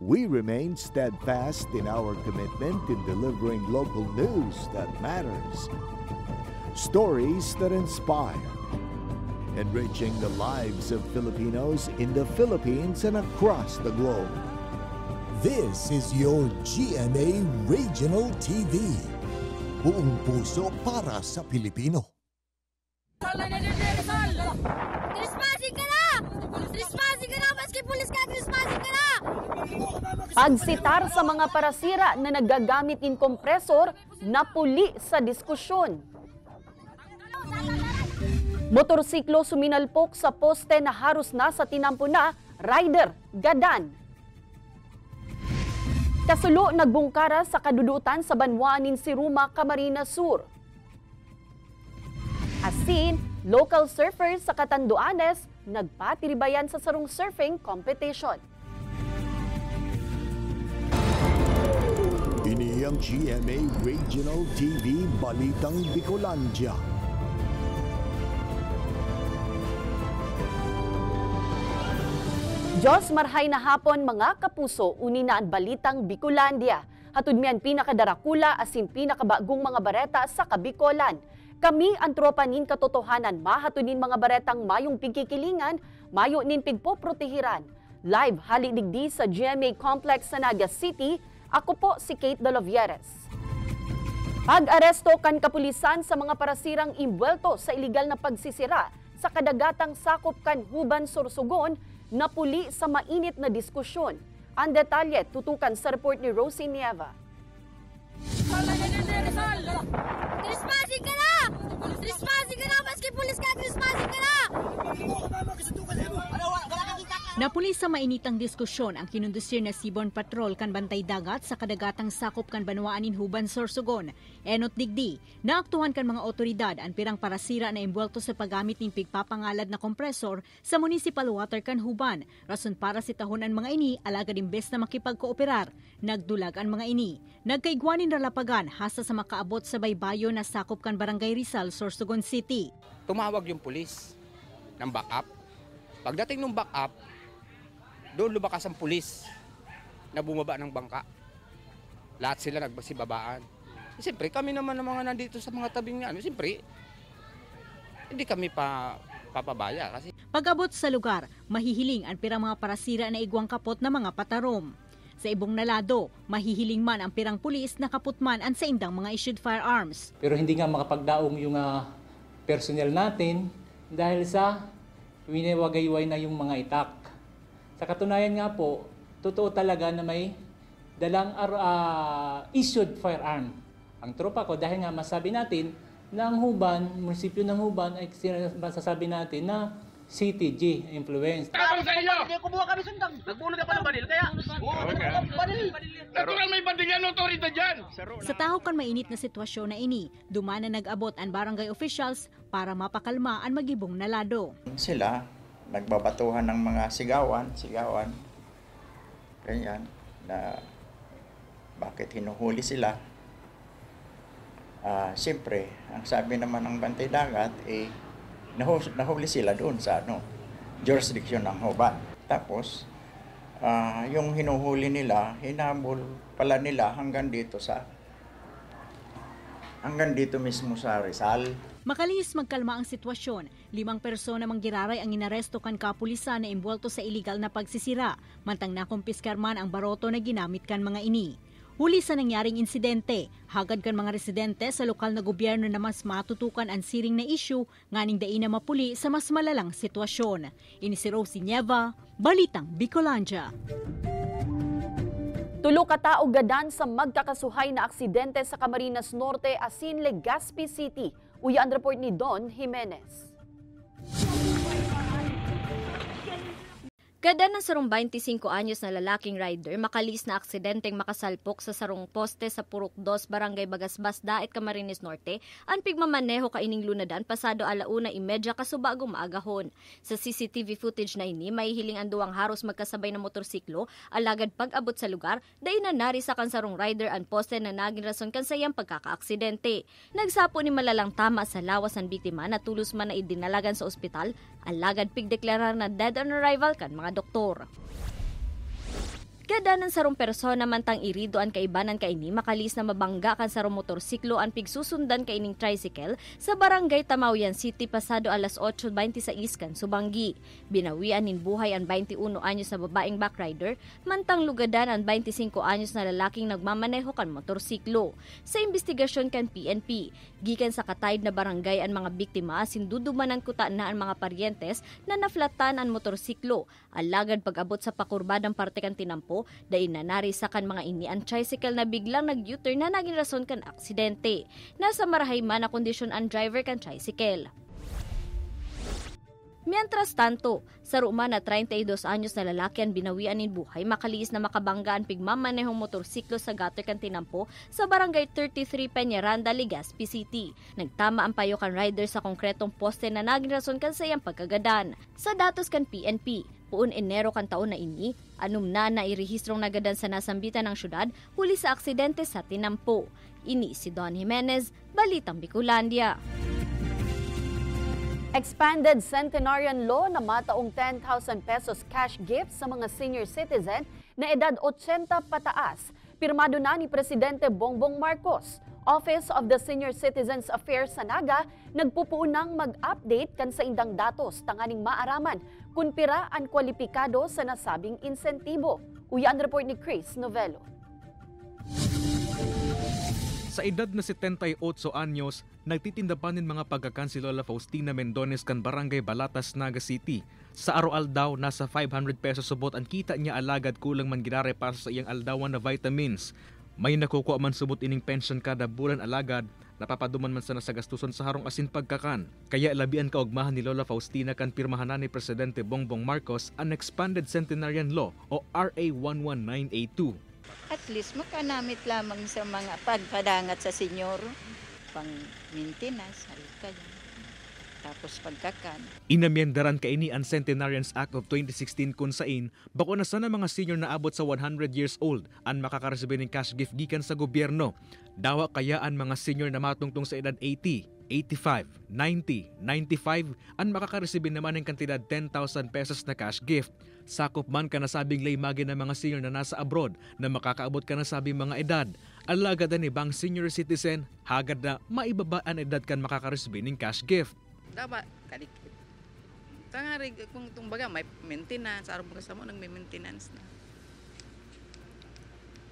We remain steadfast in our commitment in delivering local news that matters, stories that inspire, enriching the lives of Filipinos in the Philippines and across the globe. This is your GMA Regional TV. Buong puso para sa Pilipino. Trespassing ka na! Trespassing ka na! Maski pulis ka, trespassing ka na! Pagsitar sa mga parasira na nagagamit in kompresor, napuli sa diskusyon. Motorsiklo suminalpok sa poste na haros na sa tinampo na, rider, gadan. Kasulo nagbungkara sa kadudutan sa banwanin si Ruma, Camarines Sur. Asin, local surfers sa Catanduanes nagpatiribayan sa sarong surfing competition. Ini ang GMA Regional TV Balitang Bicolandia. Diyos marhay na hapon mga kapuso, uni na ang Balitang Bicolandia. Hatud miyan pinakadarakula asin pinakabagong mga bareta sa Kabikolan. Kami ang tropa nin katotohanan, mahatunin mga baretang mayong pigkikilingan, mayo nin pigpoprotehiran. Live halidigdi sa GMA Complex sa Naga City, ako po si Kate Dolovieres. Pag-aresto kan kapulisan sa mga parasirang imbwelto sa iligal na pagsisira sa kadagatang sakop kan Huban, Sorsogon, napuli sa mainit na diskusyon. Ang detalye tutukan sa report ni Rosie Nieva. Trespassing ka na! Trespassing ka na! Maski pulis ka, trespassing ka na! Napuli sa mainitang diskusyon ang kinundusir na Seaborne Patrol kan Bantay Dagat sa kadagatang sakop kan Banwaanin Huban, Sorsogon. Enot digdi, naaktuhan kan mga otoridad ang pirang parasira na imbwelto sa paggamit ng pigpapangalad na kompresor sa municipal water kan Huban. Rason para sitahonan mga ini, alagad imbes na makipagkooperar. Nagdulag ang mga ini. Nagkaigwanin ralapagan hasta sa makaabot sa baybayo na sakop kan Barangay Rizal, Sorsogon City. Tumawag yung pulis ng backup. Pagdating ng backup, doon lumakas ang pulis na bumaba ng bangka. Lahat sila nagbasibabaan. Siyempre, kami naman ng mga nandito sa mga tabing nga. Siyempre, hindi kami papabaya. Kasi pag-abot sa lugar, mahihiling ang pirang mga parasira na igwang kapot na mga patarom. Sa ibong nalado, mahihiling man ang pirang pulis na kaputman ang sa indang mga issued firearms. Pero hindi nga makapagdaong yung personnel natin dahil sa winewagayway na yung mga itak. Sa katunayan nga po, totoo talaga na may dalang issued firearm. Ang tropa ko, dahil nga masabi natin na ang Huban, munisipyo ng Huban, ay masasabi natin na CTG influence. Kapag sa inyo! Hindi kumuha kami sundang. Nagbunod ka pa ng baril, kaya? Baril! Natural may bandingan ng otorita dyan! Sa taho kan mainit na sitwasyon na ini, dumana nag-abot ang barangay officials para mapakalma ang magibong nalado. Sila, nagbabatuhan ng mga sigawan, ganyan, na bakit hinuhuli sila. Siyempre, ang sabi naman ng Bantay Dagat, nahuli sila doon sa jurisdiction ng Huban. Tapos, yung hinuhuli nila, hinabol pala nila hanggang dito mismo sa Rizal. Makalihis magkalma ang sitwasyon, 5 persona manggiraray ang inaresto kan kapulisan na imbwelto sa iligal na pagsisira, mantang nakumpiskar man ang baroto na ginamit kan mga ini. Huli sa nangyaring insidente, hagad kan mga residente sa lokal na gobyerno na mas matutukan ang siring na issue, nganing dain na mapuli sa mas malalang sitwasyon. Ini si Rosie Nieva, Balitang Bicolandia. Tulo ka tao gadan sa magkakasuhay na aksidente sa Camarines Norte, asin Legazpi City. Uya ang report ni Don Jimenez. Gada ng sarong 25 anyos na lalaking rider, makalis na aksidenteng makasalpok sa sarong poste sa Purok 2, Barangay Bagasbas, Daet, Camarines Norte, ang pigmamaneho kaining lunadan pasado 1:30 kasubagong maagahon. Sa CCTV footage na ini, may hiling ang duwang haros magkasabay na motorsiklo, alagad pag-abot sa lugar, dahi na nari sa kansarong rider ang poste na naging rason kansayang pagkakaaksidente. Nagsapo ni malalang tama sa lawas ang biktima na tulos man na idinalagan sa ospital, alagad pigdeklarar na dead on arrival kan mga doktor. Gadanan sarong persona mantang irido an kaibanan kaini makalis na mabangga kan sarong motorsiklo an pigsusundan kaining tricycle sa barangay Tamaoyan City pasado alas 8:26 kan Subanggi. Binawian nin buhay an 21 anyos na babaeng backrider mantang lugadan an 25 anyos na lalaking nagmamaneho kan motorsiklo. Sa investigasyon kan PNP, gikan sa katayid na barangay an mga biktima sindudumanan kuta na ang mga paryentes na naflatan ang motorsiklo. Alagad pag-abot sa pakurbadang parte kan tinampo, dahil nanari sa kan mga ini ang tricycle na biglang nag-U-turn na naging rason kan aksidente. Nasa marahay man na kondisyon ang driver kan tricycle. Mientras tanto, sa Ruma na 32 anyos na lalaki ang binawian nin buhay makaliis na makabangga ang pigmamanehong motorsiklo sa gutter kan tinampo sa barangay 33 Peñaranda, Legazpi City. Nagtama ang payo kan rider sa konkretong poste na naging rason kan sayang pagkagadan. Sa datos kan PNP, puun Enero kan taon na ini, anum na nairehistrong nagadan sa nasambitan ng syudad huli sa aksidente sa tinampo. Ini si Don Jimenez, Balitang Bicolandia. Expanded Centenarian Law na mataong 10,000 pesos cash gift sa mga senior citizen na edad 80 pataas. Pirmado na ni Presidente Bongbong Marcos. Office of the Senior Citizens Affairs sa Naga nagpupuunang mag-update kan sa indang datos tanganing maaraman kung pira ang kwalipikado sa nasabing insentibo. Uyan report ni Chris Novello. Sa edad na 78 anyos, nagtitinda pa nin mga pagkakan si Lola Faustina Mendones kan Barangay Balatas, Naga City. Sa araw-aldaw, nasa 500 pesos subot ang kita niya alagad kulang man ginare para sa iyang aldawan na vitamins. May nakukuha man subot ining pension kada bulan alagad, napapaduman man sa nasagastuson sa harong asin pagkakan. Kaya labian kaugmahan ni Lola Faustina kan pirmahanan ni Presidente Bongbong Marcos ang Expanded Centenarian Law o RA 11982. At least makanamit lamang sa mga pagpadangat sa senyor, pang maintenance, tapos pagkakan. Inamyendaran kaini ang Centenarians Act of 2016 kung sain bako na sana mga senior na abot sa 100 years old ang makakaresibe ng cash gift gikan sa gobyerno. Dawa kaya ang mga senior na matungtong sa edad 80, 85, 90, 95 ang makakaresibe naman ng kantidad 10,000 pesos na cash gift. Sakop man ka nasabing laymagi ng mga senior na nasa abroad na makakaabot ka na sabing mga edad. Alagad ni bang senior citizen, hagad na maibaba ang edad kan makakaresibe ng cash gift. Dapat kadikit. Tangari kung tumbaga may maintenance, araw mo kasama nang may maintenance na.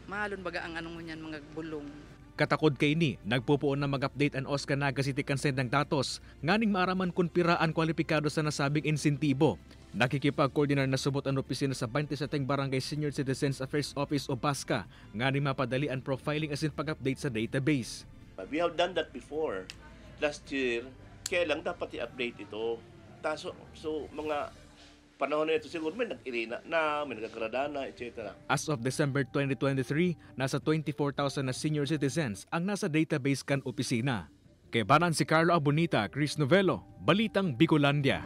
Mahalon baga ang anong niyan mga bulong. Katakod kay ni, nagpupuon na mag-update ang Oscar Naga City Consent ng datos, nganing maaraman kung pira ang kwalipikado sa nasabing insentibo. Nakikipag-coordinar na subot ang opisina sa 27 Barangay Senior Citizens Affairs Office o BASCA, nganing mapadali ang profiling asin pag-update sa database. We have done that before. Last year, kaya lang dapat i-update ito. So mga panahon na ito siguro may nag-irina na, may nagkagrada na, etc. As of December 2023, nasa 24,000 na senior citizens ang nasa database kan opisina. Kay banan si Carlo Abonita, Chris Novello, Balitang Bicolandia.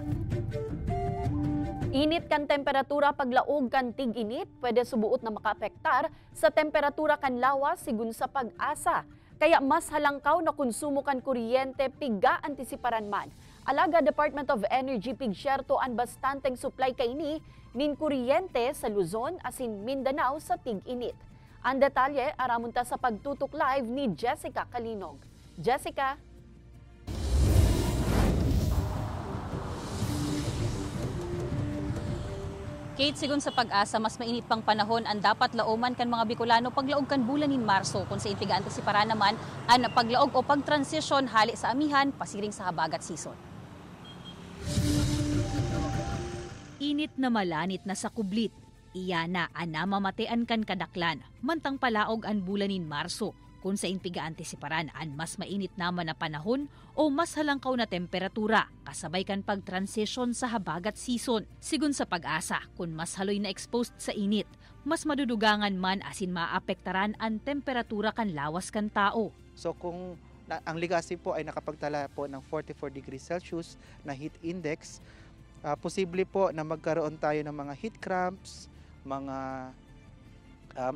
Init kan temperatura paglaog kan tig-init, pwede subuot na makaapektar sa temperatura kan lawas sigun sa pag-asa. Kaya mas halangkaw na konsumo kan kuryente pigga antisiparan man. Alaga Department of Energy pigsyerto ang bastanteng supply kaini nin kuryente sa Luzon asin Mindanao sa tig-init. Ang detalye aramon ta sa pagtutok live ni Jessica Kalinog. Jessica. Kate, sigun sa pag-asa, mas mainit pang panahon ang dapat laoman kan mga Bicolano paglaog kan bulan in Marso kung sa impigaan si para naman ang paglaog o pagtransisyon hali sa amihan pasiring sa habagat season. Init na malanit na sa kublit. Iya na anamamatean kan kadaklan, mantang palaog ang bulan in Marso. Kung sa impigaan si paran ang mas mainit naman na panahon o mas halangkaw na temperatura, kasabay kan pag-transition sa habagat season. Sigun sa pag-asa, kung mas haloy na exposed sa init, mas madudugangan man asin maapektaran ang temperatura kan lawas kan tao. So kung ang Legazpi po ay nakapagtala po ng 44 degrees Celsius na heat index, posible po na magkaroon tayo ng mga heat cramps, mga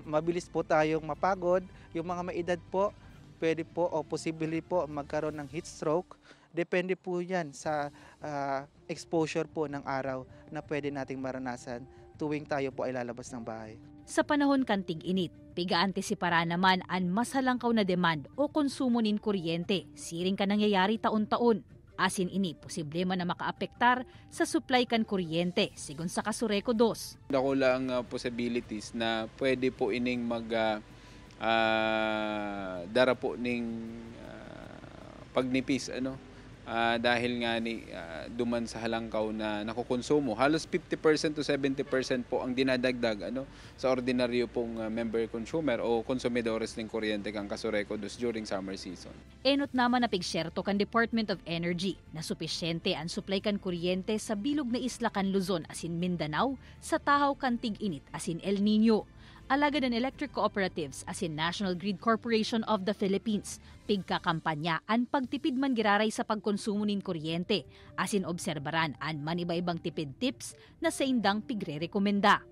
mabilis po tayong mapagod. Yung mga maedad po, pwede po o posible po magkaroon ng heat stroke. Depende po yan sa exposure po ng araw na pwede nating maranasan tuwing tayo po ay lalabas ng bahay. Sa panahon kan tig-init, piga-antisipara naman ang mas halangkaw na demand o konsumo nin kuryente. Siring ka nangyayari taon-taon. Asin ini, posible man na makaapektar sa supply kan kuryente, sigon sa Kasureco 2. Dako lang possibilities na pwede po ining dara po ning pagnipis dahil nga ni duman sa halangkaw na nakukonsumo. Halos 50% to 70% po ang dinadagdag sa ordinaryo pong member consumer o konsumidores ng kuryente kang Kasureco during summer season. Enot naman na pigsyerto kan Department of Energy na supisyente ang supply kan kuryente sa bilog na isla kan Luzon asin Mindanao sa tahaw kan tig-init asin El Nino. Alagad ng electric cooperatives asin National Grid Corporation of the Philippines, pigkakampanya ang pagtipid man giraray sa pagkonsumo nin kuryente, asin obserbaran ang maniba-ibang tipid tips na sa indang pigre-rekomenda.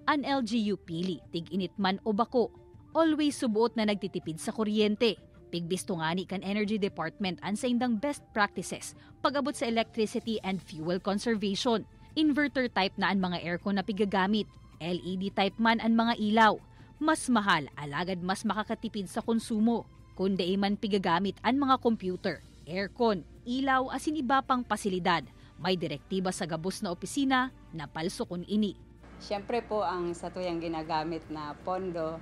An LGU pili, tig-init man o bako, always subuot na nagtitipid sa kuryente. Pigbisto nga ni kan Energy Department ang sa indang best practices pag-abot sa electricity and fuel conservation. Inverter type na ang mga aircon na pigagamit. LED type man ang mga ilaw. Mas mahal, alagad mas makakatipid sa konsumo. Kundi man pigagamit ang mga computer, aircon, ilaw asin iba pang pasilidad. May direktiba sa gabos na opisina na palso kun ini. Siyempre po ang satuyang ginagamit na pondo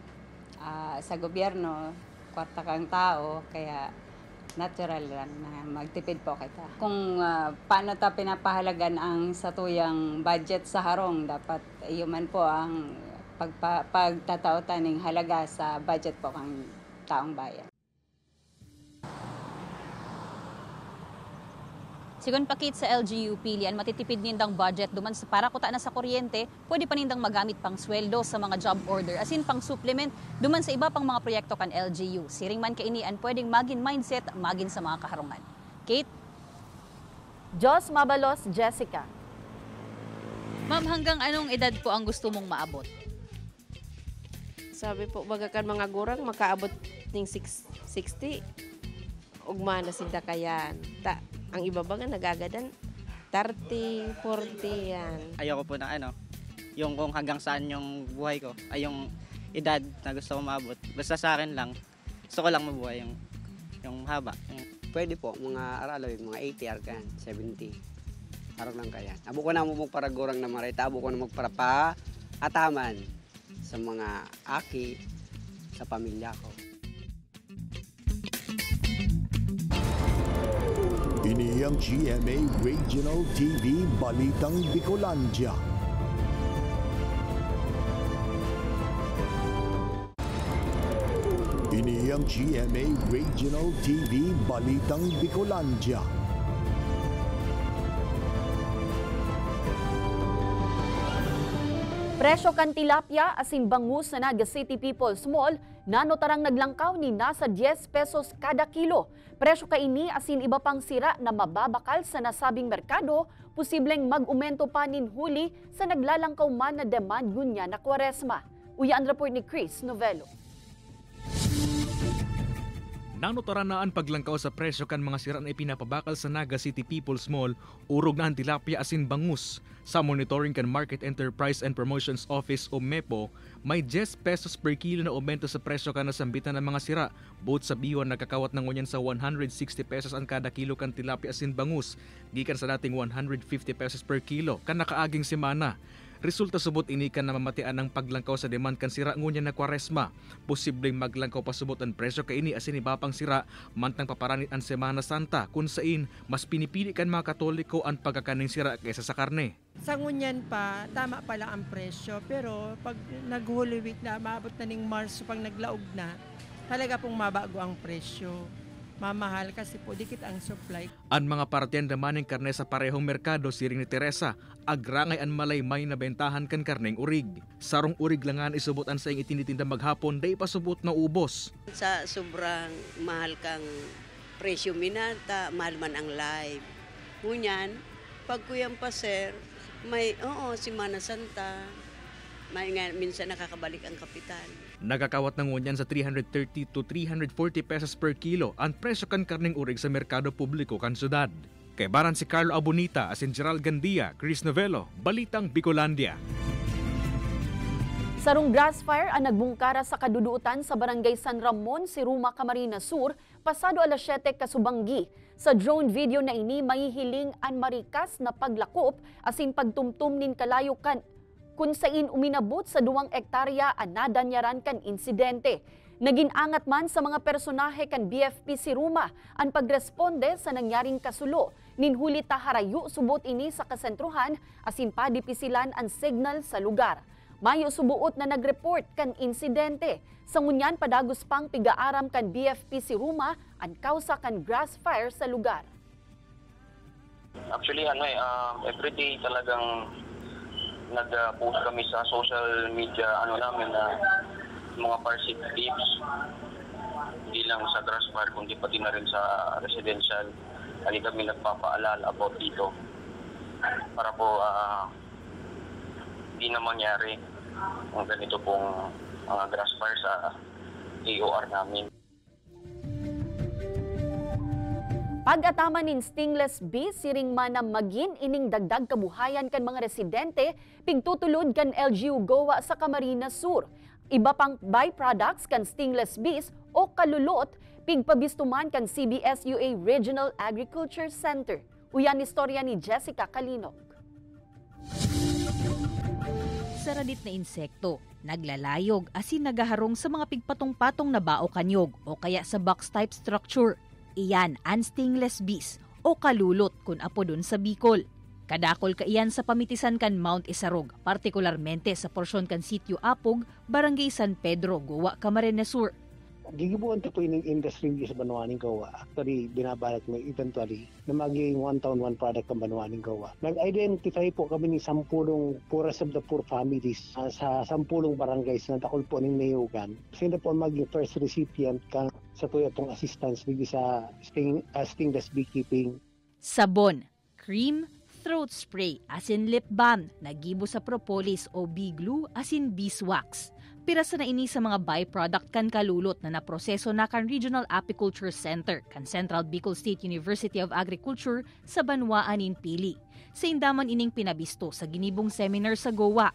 sa gobyerno, kwarta kang tao, kaya natural lang na magtipid po kita. Kung paano ta pinapahalagan ang satuyang budget sa harong, dapat iyon po ang pagtatautan ng halaga sa budget po kang taong bayan. Sigon pakit sa LGU pilian, matitipid nindang budget duman sa para kuta na sa kuryente, pwede pa nindang magamit pang sweldo sa mga job order, asin pang supplement duman sa iba pang mga proyekto kan LGU. Siring man kainian, pwedeng magin mindset, magin sa mga kaharungan. Kate? Jos Mabalos, Jessica. Ma'am, hanggang anong edad po ang gusto mong maabot? Sabi po, baga kan mga gurang, makaabot ng 60. Ugma na sinda kayan. Ang iba ba nga nagagadan 30, 40 yan. Ayoko po na yung kung hanggang saan yung buhay ko, ay yung edad na gusto ko maabot. Basta sa akin lang, gusto ko lang mabuhay yung haba. Pwede po, mga araloy, mga 80 kan, 70. Harap lang kaya. Abo ko na magparagurang na marita, abo ko na magparapa ataman sa mga aki, sa pamilya ko. Ini ang GMA Regional TV Balitang Bicolandia. Ini ang GMA Regional TV Balitang Bicolandia. Presyo kan tilapia asin bangus na Naga City People's Mall nanotarang naglangkaw ni nasa 10 pesos kada kilo. Presyo kaini asin iba pang sira na mababakal sa nasabing merkado, posibleng mag-umento pa nin huli sa naglalangkaw man na demand gunya na Kwaresma. Uya ang report ni Chris Novello. Nanotaran na ang paglangkaw sa presyo kan mga sira na ipinapabakal sa Naga City People's Mall, urog na ang tilapia asin bangus. Sa monitoring kan Market Enterprise and Promotions Office o MEPO, may 10 pesos per kilo na aumento sa presyo kan nasambitan ng mga sira. Both sa Biwan nagkakawat ng ngunyan sa 160 pesos ang kada kilo kan tilapia asin bangus, gikan sa dating 150 pesos per kilo kan nakaaging semana. Resulta subot inikan na mamatian ng paglangkaw sa demand kan sira ngunya na Kwaresma. Posibleng maglangkaw pa subot ang presyo kaini asin iba pang sira mantang paparanit ang Semana Santa kung sain mas pinipili kan mga Katoliko ang pagkakaning sira kaysa sa karne. Sa ngunyan pa, tama pala ang presyo, pero pag nag-Holy Week na, maabot na ng Marso, pag naglaog na, talaga pong mabago ang presyo. Mamahal kasi po dikit ang supply. Ang mga partiyan naman ng karne sa parehong merkado, siring ni Teresa, agrangay ang malaymay na bentahan kan karneng urig. Sarong urig langan isubutan sa ing itinitinda maghapon, day pasubot na ubos. Sa sobrang mahal kang presyo minata, mahal man ang live. Ngunyan, pag kuyang paser, may Semana Santa, may nga minsan nakakabalik ang kapital. Nagkakawat ng ngunyan sa 330 to 340 pesos per kilo ang presyo kan karneng urig sa merkado publiko kan syudad. Kay baran si Carlo Abonita asin Gerald Gandia, Chris Novello, Balitang Bicolandia. Sarong grass fire ang nagbungkara sa kaduduutan sa barangay San Ramon, Siruma, Camarines Sur, pasado alas 7 kasubanggi. Sa drone video na ini, mahihiling ang marikas na paglakop asin pagtumtum nin kalayo kan kung sain uminabot sa 2 ektarya ang nadanyaran kan insidente. Naging angat man sa mga personahe kan BFP Siruma ang pagresponde sa nangyaring kasulo. Ninhuli taharayu subot ini sa kasentruhan asin padipisilan ang signal sa lugar. Mayo subuot na nagreport kan insidente. Sa ngunyan padagos pang pigaaram kan BFP Siruma ang kausa kan grass fire sa lugar. Actually everyday talagang nag-post kami sa social media namin na mga parsit tips. Hindi lang sa grass fire kundi pati na rin sa residential. Hindi kami nagpapaalala about dito. Para po hindi na mangyari ang ganito pong grass fire sa AOR namin. Pag-ataman nin stingless bee, siring man na magin ining dagdag kabuhayan kan mga residente, pigtutulod kan LGU Goa sa Camarines Sur. Iba pang byproducts kan stingless bees o kalulot, pigpabistuman kan CBS-UA Regional Agriculture Center. Uyan istorya ni Jessica Kalinog. Sa radit na insekto, naglalayog asin nagaharong sa mga pigpatong-patong na bao kanyog o kaya sa box-type structure. Iyan ang stingless bees o kalulot kung apo dun sa Bicol. Kadakol ka iyan sa pamitisan kan Mount Isarog, partikularmente sa porsyon kan Sitio Apog, Barangay San Pedro, Goa, Camarines Sur. Gigibuan ito po yung industry sa Banwaning Gawa. Actually, binabalak mo eventually na magiging one town, one product ang Banwaning Gawa. Nag-identify po kami ni 10 poorest of the poor families sa 10 barangays na takol po ng Nayugan. Sino po maging first recipient ka sa tuyo pong assistance dito sa stingless beekeeping. Sabon, cream, throat spray, asin lip balm, nagibo sa propolis o bee glue, asin beeswax. Pirasa na ini sa mga byproduct kan kalulot na naproseso na kan Regional Apiculture Center kan Central Bicol State University of Agriculture sa Banwaan in Pili. Sa indaman ining pinabisto sa ginibong seminar sa Goa.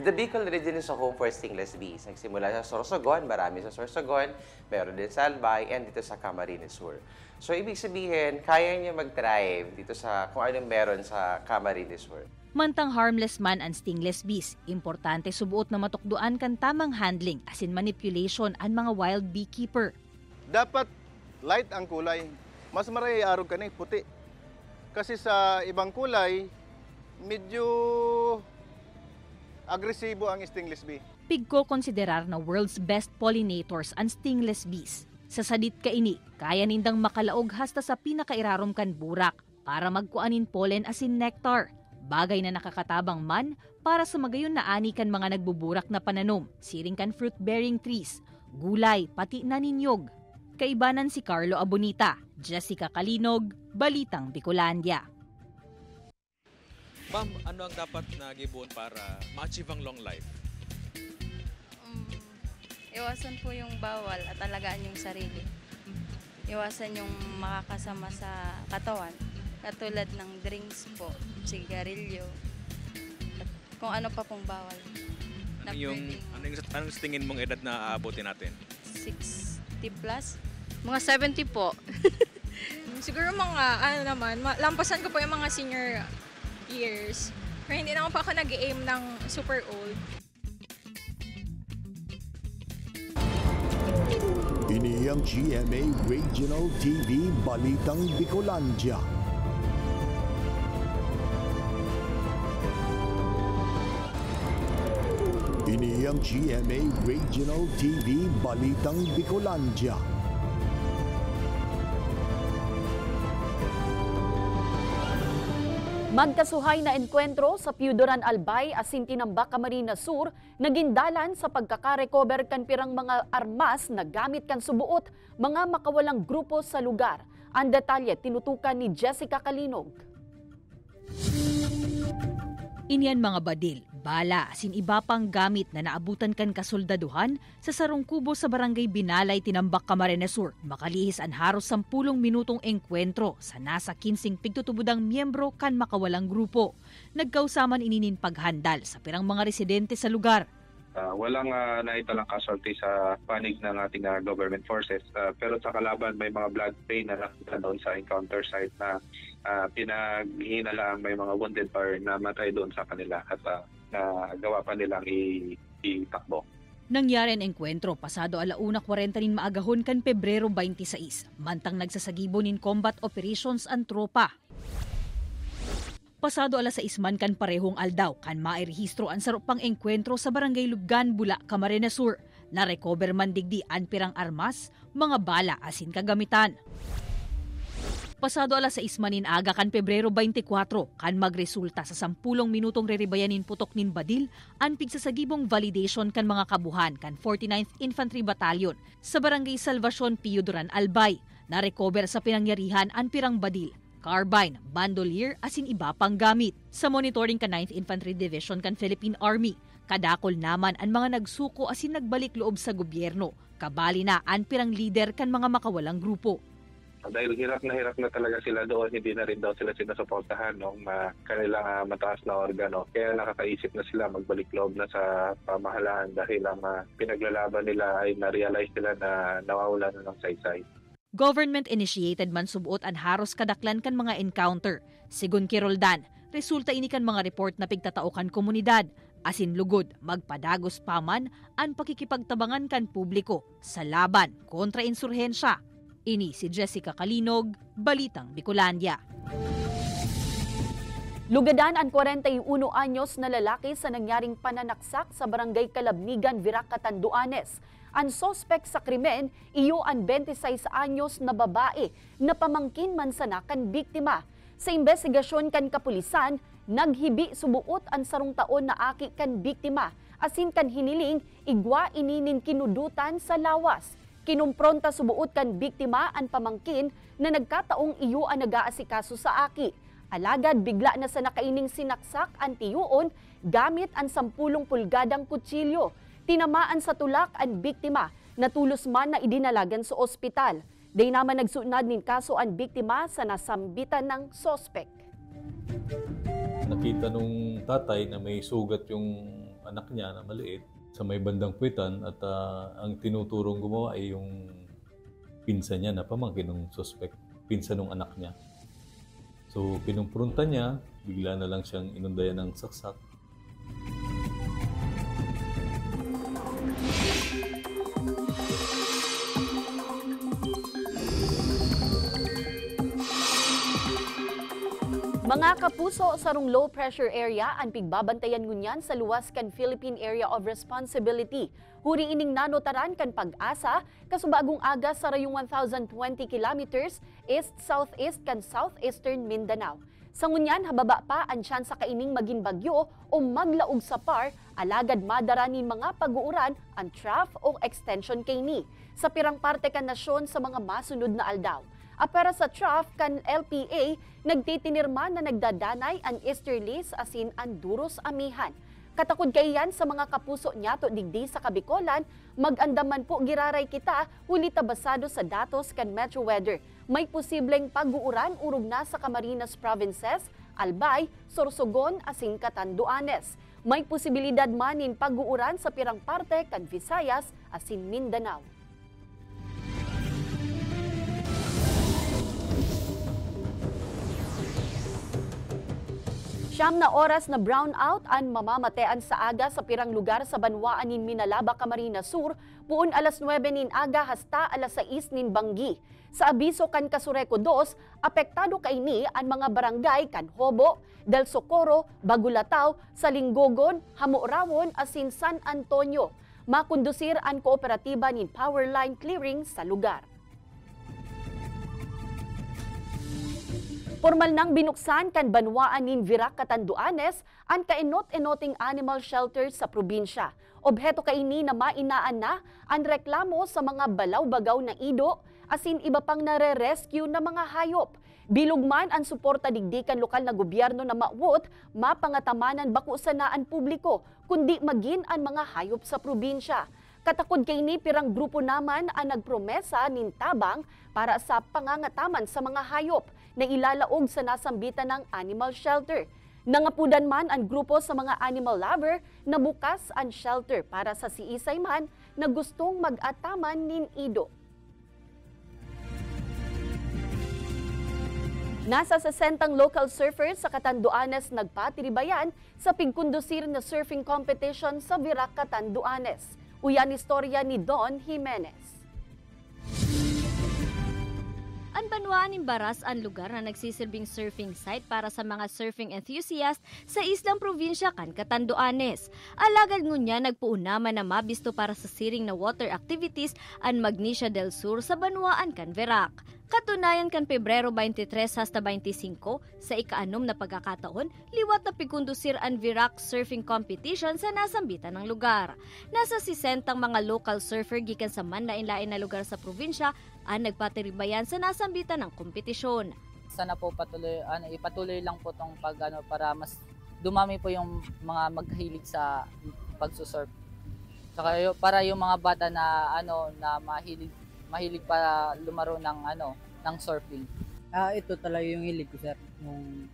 The Bicol region is a home for stingless bees. Nagsimula sa Sorsogon, marami sa Sorsogon, meron din sa Albay, and dito sa Camarines Sur. So, ibig sabihin, kaya niya mag-thrive dito sa kung anong meron sa Camarines Sur. Mantang harmless man ang stingless bees, importante subuot na matukduan kan tamang handling asin manipulation ang mga wild beekeeper. Dapat light ang kulay. Mas maray arog ka na puti. Kasi sa ibang kulay, medyo agresibo ang stingless bee. Pigko konsiderar na world's best pollinators ang stingless bees. Sa sadit ka ini, kaya nindang makalaog hasta sa pinakairarom kan burak para magkuanin pollen asin nectar. Bagay na nakakatabang man para sa magayon na ani kan mga nagbuburak na pananom, siring kan fruit-bearing trees, gulay, pati naninyog. Kaibanan si Carlo Abonita, Jessica Kalinog, Balitang Bicolandia. Ma'am, ano ang dapat na gibuon para ma-achieve ang long life? Iwasan po yung bawal at alagaan yung sarili. Iwasan yung makakasama sa katawan. Katulad ng drinks po, sigarilyo, at kung ano pa pong bawal. Anong tingin mong edad na aabutin natin? 60 plus? Mga 70 po. Siguro mga, lampasan ko po yung mga senior years. Pero hindi naman pa ako nag-aim ng super old. Ini ang GMA Regional TV Balitang Bicolandia. Ini ang GMA Regional TV Balitang Bicolandia. Magkasuhay na enkwentro sa Piudoran Albay asin Tinambak, Camarines Sur, naging dalan sa pagkakarecover kan pirang mga armas na gamit kan subuot mga makawalang grupo sa lugar. Ang detalye tinutukan ni Jessica Kalinog. Inyan mga badil, bala, asin iba pang gamit na naabutan kan kasoldaduhan sa sarong kubo sa barangay Binalay, Tinambak, Camarines Sur. Makalihis ang haros 10 minutong engkwentro sa nasa 15 pigtutubudang miyembro kan makawalang grupo. Nagkausaman ininin paghandal sa pirang mga residente sa lugar. Walang naitalang casualty sa panig ng ating government forces. Pero sa kalaban may mga blood stain na nakita doon sa encounter site na pinaghinalaang may mga wounded or namatay doon sa kanila at nagawa pa nilang itakbo. Nangyari ang engkwentro pasado 1:40 nin maagahon kan Pebrero 26, mantang nagsasagibo nin combat operations ang tropa. Pasado 6 man kan parehong aldaw kan mairehistro ang sarupang engkwentro sa barangay Lubgan, Bula, Camarines Sur. Na-recover man digdi an pirang armas, mga bala asin kagamitan. Pasado 6 manin aga kan Pebrero 24 kan magresulta sa 10 minutong reribayanin putok nin Badil an pigsasagibong validation kan mga kabuhan kan 49th Infantry Battalion sa barangay Salvacion Pio Duran, Albay. Na-recover sa pinangyarihan an pirang Badil, carbine, bandolier asin iba pang gamit. Sa monitoring kan 9th Infantry Division kan Philippine Army, kadakol naman ang mga nagsuko asin nagbalik loob sa gobyerno. Kabali na ang pirang leader kan mga makawalang grupo. Dahil hirap na talaga sila doon, hindi na rin daw sila sinusuportahan ng kanilang mataas na organo. Kaya nakakaisip na sila magbalik loob na sa pamahalaan dahil ang pinaglalaban nila ay na-realize nila na nawawala na ng saysay. Government-initiated man subuot ang haros kadaklan kan mga encounter. Sigun Kiroldan, resulta ini kan mga report na pigtatao kan komunidad. Asin lugod, magpadagos pa man ang pakikipagtabangan kan publiko sa laban kontra insurhensya. Ini si Jessica Kalinog, Balitang Bicolandia. Lugadan ang 41 anyos na lalaki sa nangyaring pananaksak sa barangay Kalabnigan, Virac, Catanduanes. Ang sospek sa krimen, iyo ang 26 anyos na babae na pamangkin man sana kan biktima. Sa investigasyon kan kapulisan, naghibi subuot ang sarong taon na aki kan biktima. Asin kan hiniling, igwa ininin kinudutan sa lawas. Kinumpronta subuot kan biktima ang pamangkin na nagkataong iyo ang nag-aasikaso sa aki. Alagad bigla na sa nakaining sinaksak ang tiyuon gamit ang 10 pulgadang kutsilyo. Tinamaan sa tulak ang biktima, natulos man na idinalagan sa ospital. Day naman nagsunod nin kaso ang biktima sa nasambitan ng sospek. Nakita nung tatay na may sugat yung anak niya na maliit sa may bandang puwitan at ang tinuturong gumawa ay yung pinsan niya na pamangkin ng sospek, pinsan ng anak niya. So pinumpronta niya, bigla na lang siyang inundayan ng saksak. Mga kapuso, sarong low pressure area ang pigbabantayan ngunyan sa luwas kan Philippine Area of Responsibility. Huri ining nanotaran kan pag-asa kasubagong aga sa rayong 1,020 kilometers east-southeast kan southeastern Mindanao. Sa ngunyan, hababa pa ang tsansa kaining maging bagyo o maglaog sa par, alagad madaranin mga pag-uuran ang trough o extension kaini sa pirang parte kan nasyon sa mga masunod na aldaw. Apera sa trough kan LPA, nagtitinirma na nagdadanay ang easterlies asin ang duros amihan. Katakod kayan sa mga kapuso nyato digdi sa Kabikolan, mag-andaman po giraray kita huli tabasado sa datos kan Metro Weather. May posibleng pag-uuran urog na sa Camarines Provinces, Albay, Sorsogon asin Catanduanes. May posibilidad manin pag-uuran sa pirang parte kan Visayas asin Mindanao. Siyam na oras na brownout ang mamamatean sa aga sa pirang lugar sa banwaan nin Minalaba, Camarines Sur, puon 9 nin aga hasta 6 nin Banggi. Sa abiso kan Casureco 2, apektado kaini ang mga barangay kan Hobo, Del Socorro, Bagulataw, Salinggogon, Hamorawon asin San Antonio. Makondusir ang kooperatiba nin power line clearing sa lugar. Formal nang binuksan kan banwaan nin Virac, Catanduanes ang kainot-enoting animal shelter sa probinsya. Obheto kaini na mainaan na ang reklamo sa mga balaw-bagaw na ido asin iba pang nare-rescue na mga hayop. Bilog man ang suporta digdi kan lokal na gobyerno na mawot, mapangatamanan bako sanaan publiko, kundi magin ang mga hayop sa probinsya. Katakod kaini pirang grupo naman ang nagpromesa nin tabang para sa pangangataman sa mga hayop na ilalaog sa nasambitan ng animal shelter. Nangapudan man ang grupo sa mga animal lover na bukas ang shelter para sa siisay man na gustong mag-ataman nin ido. Nasa 60 local surfers sa Catanduanes nagpatiribayan sa pigkondusir na surfing competition sa Virac, Catanduanes. Uyan istorya ni Don Jimenez. Ang Banwaan Imbaras ang lugar na nagsisilbing surfing site para sa mga surfing enthusiast sa islang probinsya kan Catanduanes. Alagad ngunya nagpuunaman na mabisto para sa siring na water activities ang Magnesia del Sur sa Banwaan kan Virac. Katunayan kan Pebrero 23 hasta 25 sa ika-6 na pagkakataon, liwat na pigkondusir ang Virac Surfing Competition sa nasambitan ng lugar. Nasa 60 mga local surfer gikan sa manlain-lain na lugar sa probinsya ang nagpatiribayan sa nasambitan ng kompetisyon. Sana po ipatuloy lang po tong para mas dumami po yung mga maghilig sa pagsusurf. Saka para yung mga bata na na mahilig para lumaro ng surfing. Ito talaga yung hilig ko, sir, nung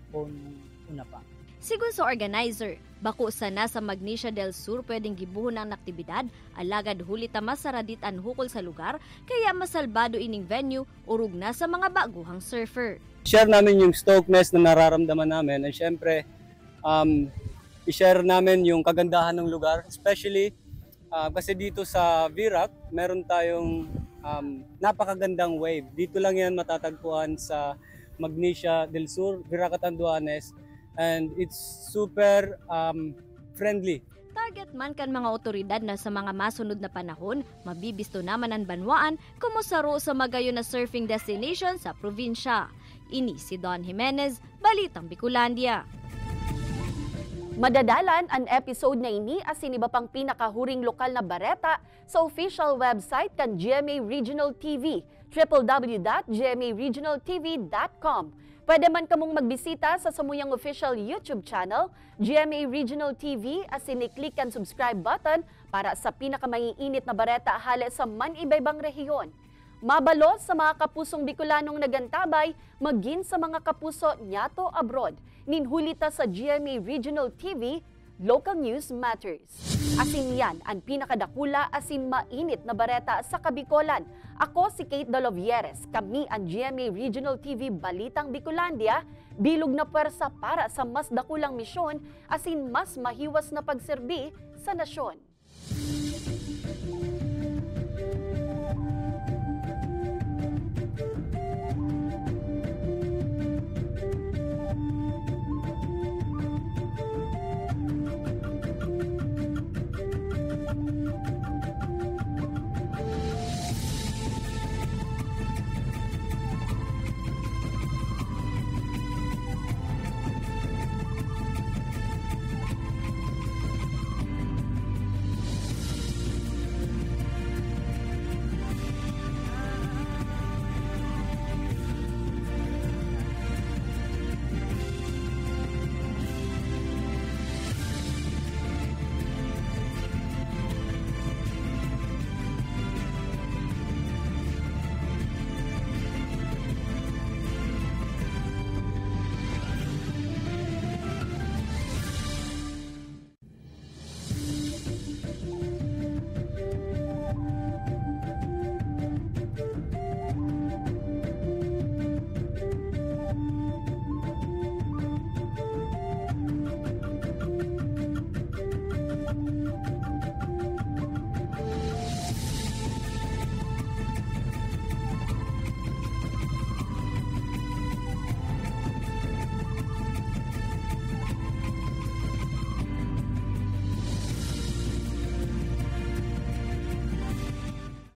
una pa. Sigun sa organizer, bako sana sa Magnesia del Sur pwedeng gibuhon ang aktibidad, alagad huli tamas saradit ang hukol sa lugar, kaya masalbado ining venue urug na sa mga baguhang surfer. Share namin yung stokeness na nararamdaman namin, at syempre, i-share namin yung kagandahan ng lugar, especially kasi dito sa Virac, meron tayong napakagandang wave. Dito lang yan matatagpuan sa Magnesia del Sur, Virac, Catanduanes, and it's super friendly. Target man kan mga otoridad na sa mga masunod na panahon, mabibisto naman ang Banwaan kumusaro sa magayon na surfing destination sa probinsya. Ini si Don Jimenez, Balitang Bicolandia. Madadalan ang episode na ini asin iba pang pinakahuring lokal na bareta sa official website kan GMA Regional TV, www.gmaregionaltv.com. Pwede man kamong magbisita sa samuyang official YouTube channel, GMA Regional TV, asin i-click ang subscribe button para sa pinakamaiinit na bareta hale sa man-ibaybang rehiyon. Mabalo sa mga kapusong Bicolanong nagantabay, magin sa mga kapuso nyato abroad. Ninhulita sa GMA Regional TV, Local News Matters. Asin yan ang pinakadakula asin mainit na bareta sa Kabicolan. Ako si Kate Dolovieres, kami ang GMA Regional TV Balitang Bicolandia, bilog na puwersa para sa mas dakulang misyon asin mas mahiwas na pagserbi sa nasyon.